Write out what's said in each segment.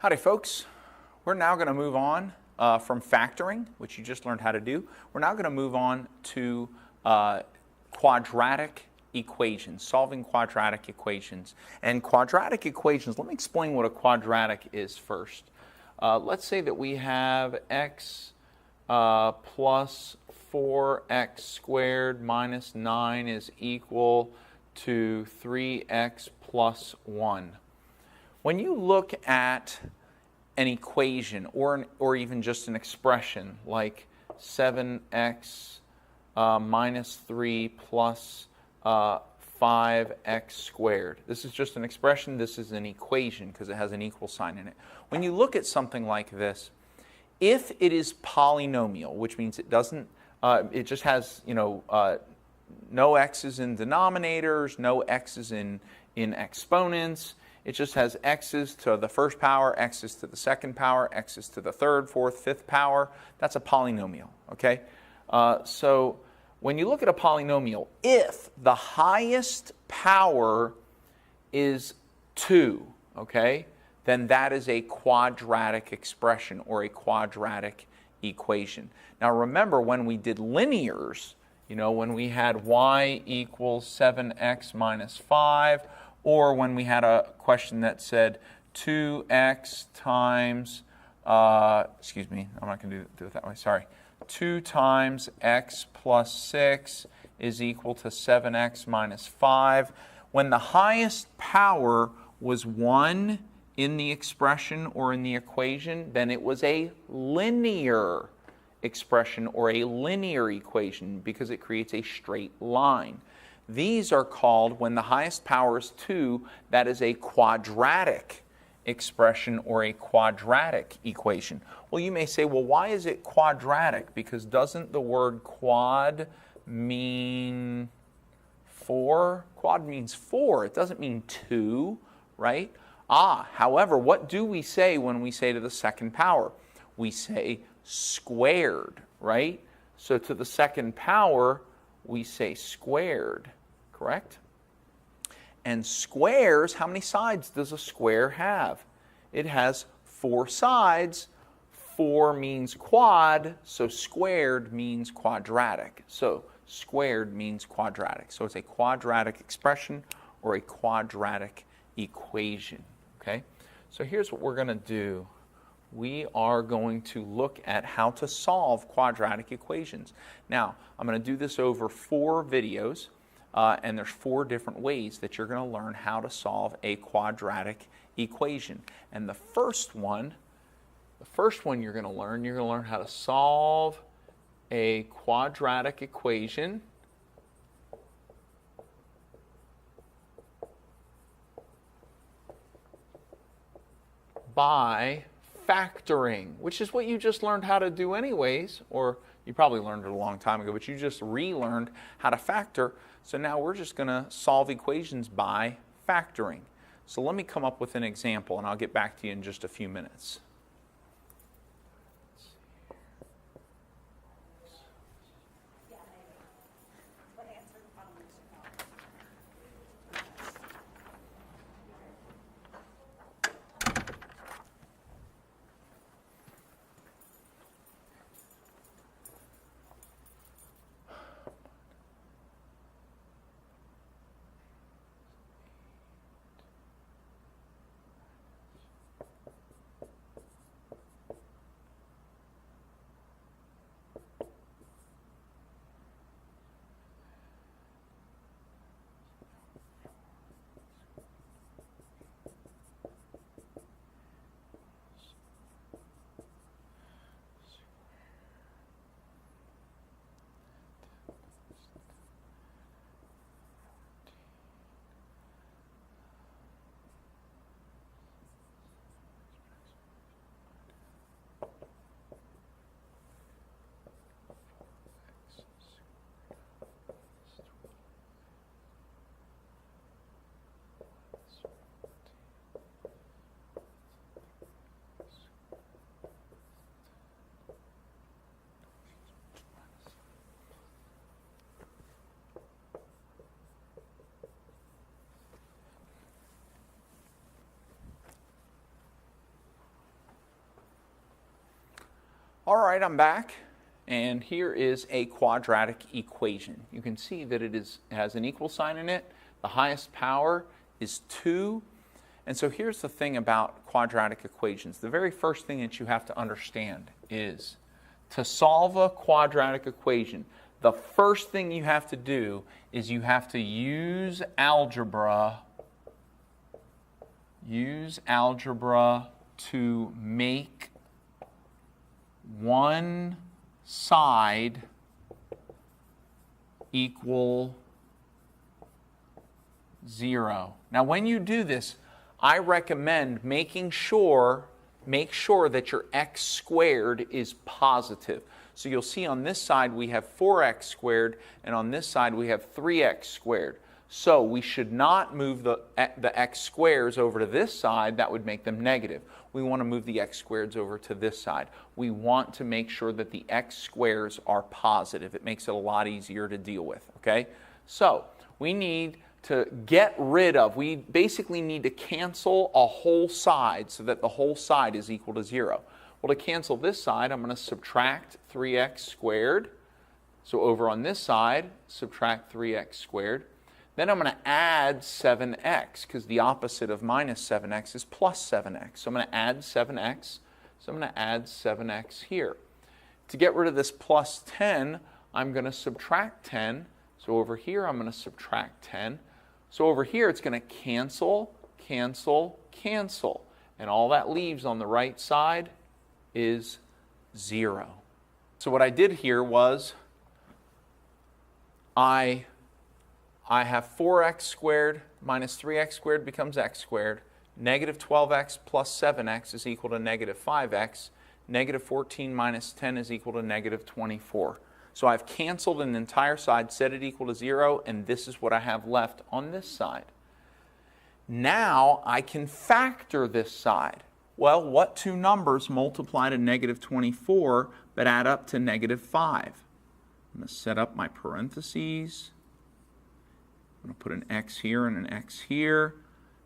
Howdy folks, we're now going to move on from factoring, which you just learned how to do. We're now going to move on to quadratic equations, solving quadratic equations. And quadratic equations, let me explain what a quadratic is first. Let's say that we have x plus 4x squared minus 9 is equal to 3x plus 1. When you look at an equation or even just an expression like 7x minus 3 plus 5x squared. This is just an expression. This is an equation because it has an equal sign in it. When you look at something like this, if it is polynomial, which means it doesn't, it just has, no x's in denominators, no x's in exponents. It just has x's to the first power, x's to the second power, x's to the third, fourth, fifth power. That's a polynomial, okay? So when you look at a polynomial, if the highest power is 2, okay, then that is a quadratic expression or a quadratic equation. Now remember, when we did linears, when we had y equals 7x minus 5, or when we had a question that said 2x times, excuse me, I'm not going to do it that way, sorry. 2 times x plus 6 is equal to 7x minus 5. When the highest power was 1 in the expression or in the equation, then it was a linear expression or a linear equation because it creates a straight line. These are called, when the highest power is 2, that is a quadratic expression or a quadratic equation. Well, you may say, well, why is it quadratic? Because doesn't the word quad mean 4? Quad means 4. It doesn't mean 2, right? However, what do we say when we say to the second power? We say squared, right? So to the second power, we say squared, correct? And squares, how many sides does a square have? It has 4 sides. 4 means quad, so squared means quadratic. So squared means quadratic. So it's a quadratic expression or a quadratic equation, okay? So here's what we're going to do. We are going to look at how to solve quadratic equations. Now, I'm going to do this over 4 videos. And there's 4 different ways that you're going to learn how to solve a quadratic equation. And the first one you're going to learn how to solve a quadratic equation by factoring, which is what you just learned how to do anyways, or you probably learned it a long time ago, but you just relearned how to factor. So now we're just going to solve equations by factoring. So let me come up with an example, and I'll get back to you in just a few minutes. All right, I'm back, and here is a quadratic equation. You can see that it has an equal sign in it. The highest power is 2. And so here's the thing about quadratic equations. The very first thing that you have to understand is to solve a quadratic equation, the first thing you have to do is you have to use algebra to make one side equal 0. Now when you do this, I recommend make sure that your x squared is positive. So you'll see on this side we have 4x squared, and on this side we have 3x squared. So we should not move the x squares over to this side. That would make them negative. We want to move the x squareds over to this side. We want to make sure that the x squares are positive. It makes it a lot easier to deal with, okay? So we need to get rid of, we basically need to cancel a whole side so that the whole side is equal to 0. Well, to cancel this side, I'm going to subtract 3x squared. So over on this side, subtract 3x squared. Then I'm going to add 7x, because the opposite of minus 7x is plus 7x. So I'm going to add 7x. So I'm going to add 7x here. To get rid of this plus 10, I'm going to subtract 10. So over here, I'm going to subtract 10. So over here, it's going to cancel, cancel, cancel. And all that leaves on the right side is 0. So what I did here was I have 4x squared minus 3x squared becomes x squared. Negative 12x plus 7x is equal to negative 5x. Negative 14 minus 10 is equal to negative 24. So I've canceled an entire side, set it equal to 0, and this is what I have left on this side. Now I can factor this side. Well, what two numbers multiply to negative 24 but add up to negative 5? I'm going to set up my parentheses. I'm going to put an x here and an x here.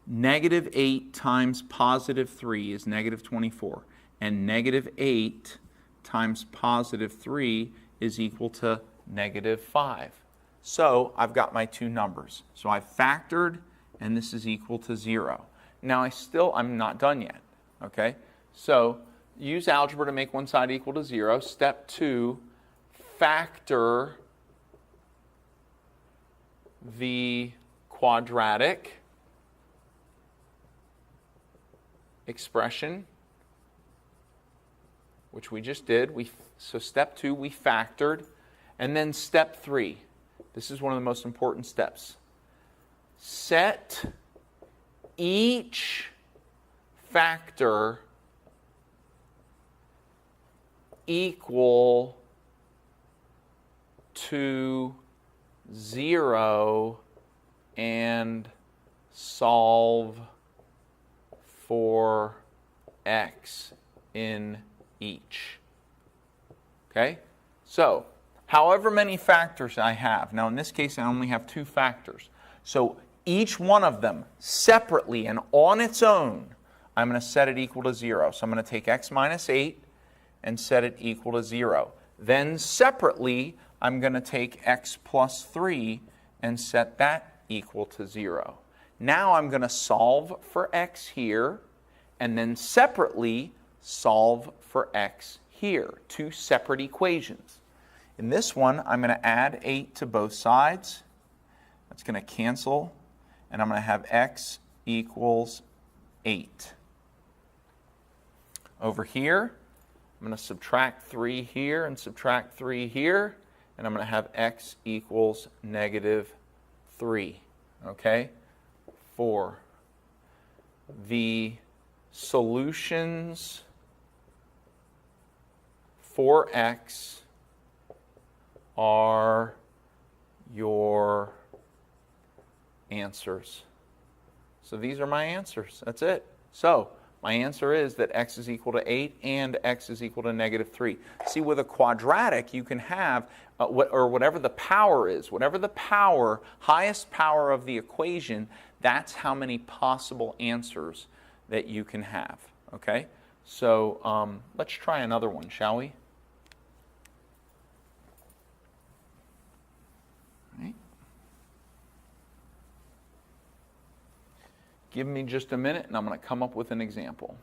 Negative 8 times positive 3 is negative 24. And negative 8 times positive 3 is equal to negative 5. So I've got my two numbers. So I've factored, and this is equal to 0. Now I'm not done yet. Okay? So use algebra to make one side equal to 0. Step 2, factor the quadratic expression, which we just did. So step 2, we factored. And then step 3, this is one of the most important steps. Set each factor equal to 0 and solve for x in each. Okay? So, however many factors I have, now in this case I only have 2 factors. So each one of them separately and on its own, I'm going to set it equal to 0. So I'm going to take x minus 8 and set it equal to 0. Then separately, I'm going to take x plus 3 and set that equal to 0. Now I'm going to solve for x here, and then separately solve for x here. 2 separate equations. In this one, I'm going to add 8 to both sides. That's going to cancel, and I'm going to have x equals 8. Over here, I'm going to subtract 3 here and subtract 3 here, and I'm going to have x equals negative 3. Okay? For the solutions for x are your answers. So these are my answers. That's it. So my answer is that x is equal to 8 and x is equal to negative 3. See, with a quadratic, you can have, whatever the power is, whatever the power, highest power of the equation, that's how many possible answers that you can have. Okay? So let's try another one, shall we? Give me just a minute and I'm going to come up with an example.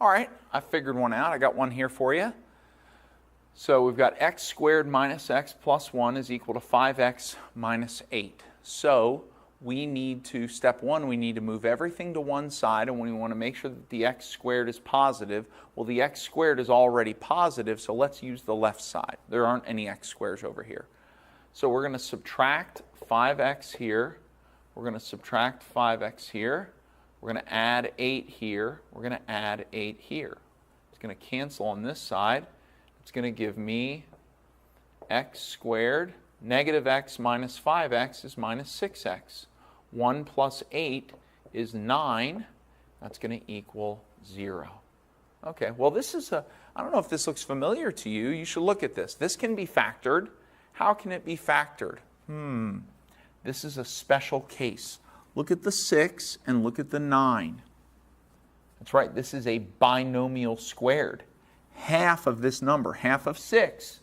All right, I figured one out. I got one here for you. So we've got x squared minus x plus 1 is equal to 5x minus 8. So we need to, step one, we need to move everything to one side, and we want to make sure that the x squared is positive. Well, the x squared is already positive, so let's use the left side. There aren't any x squares over here. So we're going to subtract 5x here. We're going to subtract 5x here. We're going to add 8 here. We're going to add 8 here. It's going to cancel on this side. It's going to give me x squared. Negative x minus 5x is minus 6x. 1 plus 8 is 9. That's going to equal 0. Okay, well this is a, I don't know if this looks familiar to you. You should look at this. This can be factored. How can it be factored? This is a special case. Look at the 6 and look at the 9. That's right, this is a binomial squared. Half of this number, half of 6,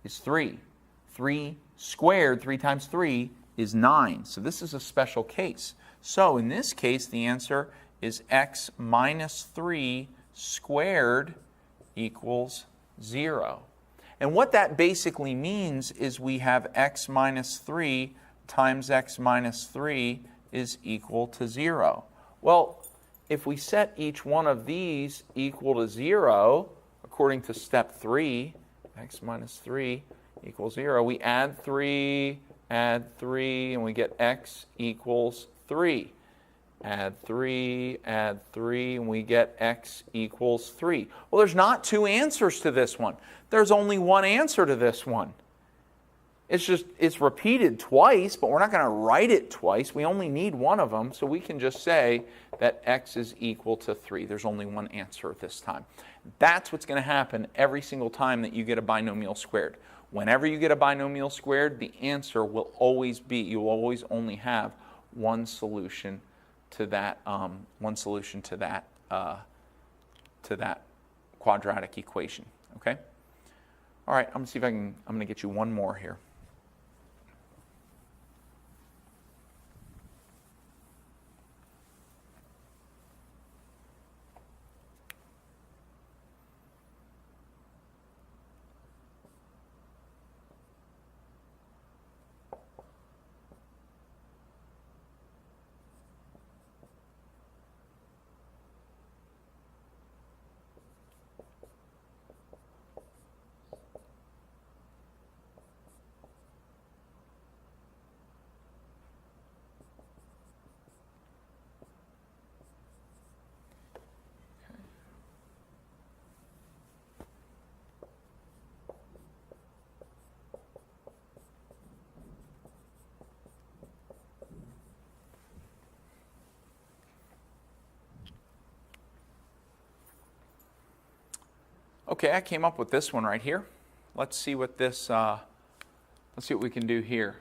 is 3. 3 squared, 3 times 3, is 9. So this is a special case. So in this case, the answer is x minus 3 squared equals 0. And what that basically means is we have x minus 3 times x minus 3 is equal to 0. Well, if we set each one of these equal to 0, according to step 3, x minus 3 equals 0, we add 3, and we get x equals 3. Add 3, and we get x equals 3. Well, there's not two answers to this one. There's only one answer to this one. It's repeated twice, but we're not going to write it twice. We only need one of them, so we can just say that x is equal to 3. There's only one answer this time. That's what's going to happen every single time that you get a binomial squared. Whenever you get a binomial squared, the answer will always be, you'll always only have one solution to that, to that quadratic equation. Okay? All right, I'm going to see if I'm going to get you one more here. Okay, I came up with this one right here. Let's see what this Let's see what we can do here.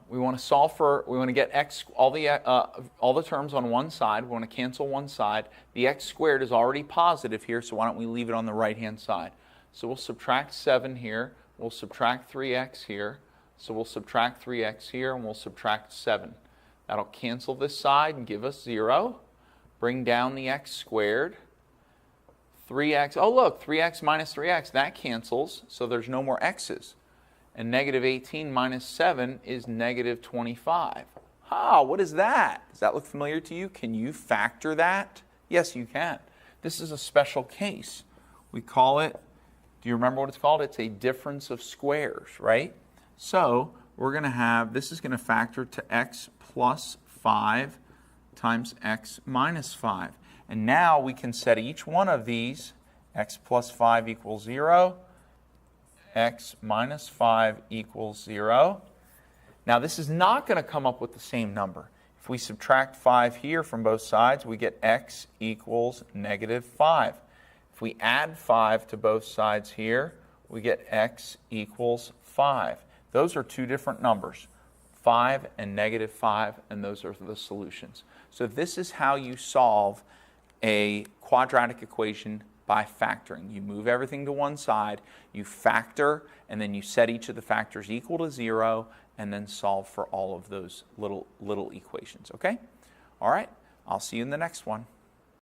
We want to solve for, we want to get x, all the terms on one side. We want to cancel one side. The x squared is already positive here, so why don't we leave it on the right-hand side? So we'll subtract 7 here. We'll subtract 3x here. So we'll subtract 3x here, and we'll subtract 7. That'll cancel this side and give us 0. Bring down the x squared. 3x, oh look, 3x minus 3x, that cancels, so there's no more x's. And negative 18 minus 7 is negative 25. Ah, what is that? Does that look familiar to you? Can you factor that? Yes, you can. This is a special case. We call it, do you remember what it's called? It's a difference of squares, right? So we're going to have, this is going to factor to x plus 5 times x minus 5. And now we can set each one of these, x plus 5 equals 0, x minus 5 equals 0. Now this is not going to come up with the same number. If we subtract 5 here from both sides, we get x equals negative 5. If we add 5 to both sides here, we get x equals 5. Those are two different numbers, 5 and negative 5, and those are the solutions. So this is how you solve a quadratic equation by factoring. You move everything to one side, you factor, and then you set each of the factors equal to 0, and then solve for all of those little equations, okay? All right, I'll see you in the next one.